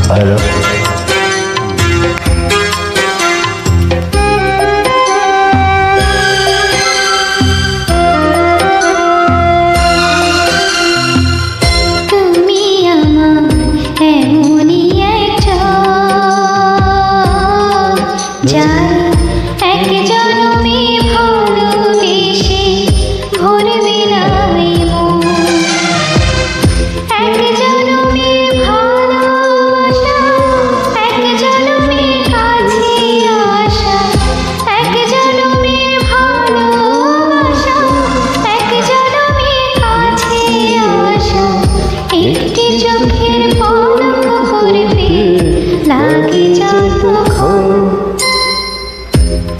Hello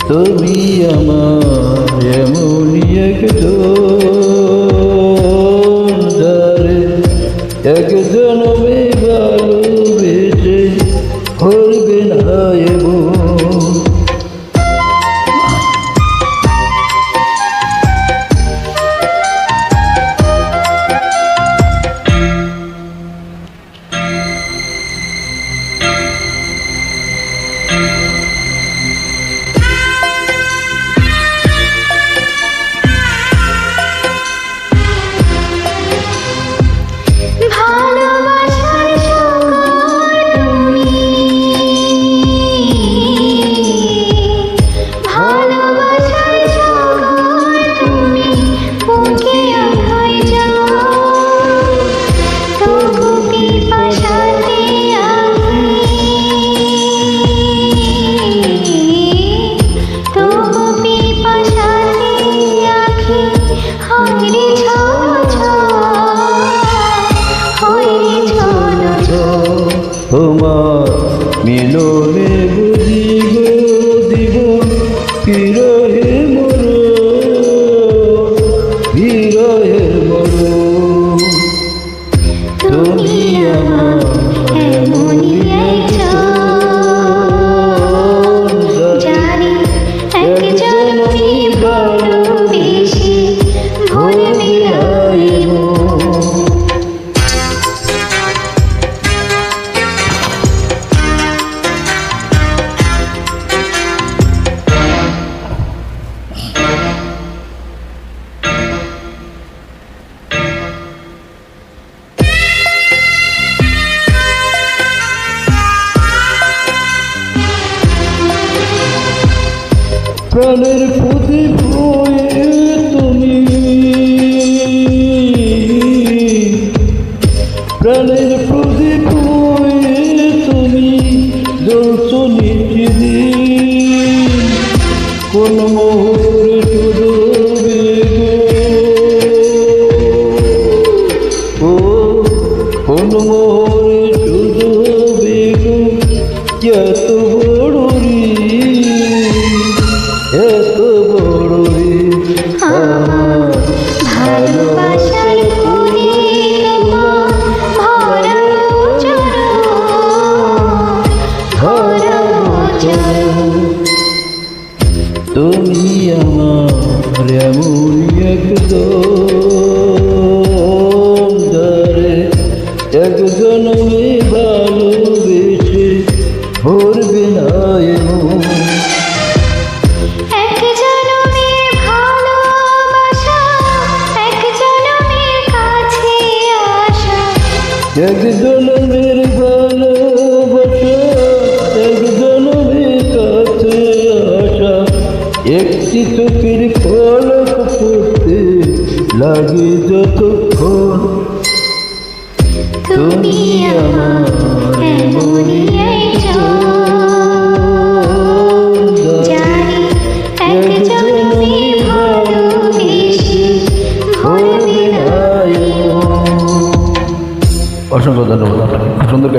তুমি আমার এমনই একজন যারে এক জনমে ভালোবেসে করবে না এমন। তোমার মিলনে বুঝিব দিব বিরহে মর তুমি আমার এমনই একজন যারে এক জনমে ভালোবেসে ভুলবে না প্রাণের প্রদীপ হয়ে তুমি, প্রাণের প্রদীপ হয়ে তুমি জ্বলছ নিত্যদিন। কোন মোহরে শুধু কোন মোহরে শুধু বেগো এত বড় এত বড় আমার ভালোবাসার তুমি আমার এমন একজন যারে এক জনমে ভালোবেসে ভরবে না এমন। এক জনমের ভালোবাসা এক জনমের কাছে আসা, একটি চোখের পলক পড়তে লাগে যতক্ষণ। তুমি আমার এমনই একজন যারে এক জনমে ভালোবেসে ভুলবে না। অসংখ্য ধন্যবাদ। সুন্দর।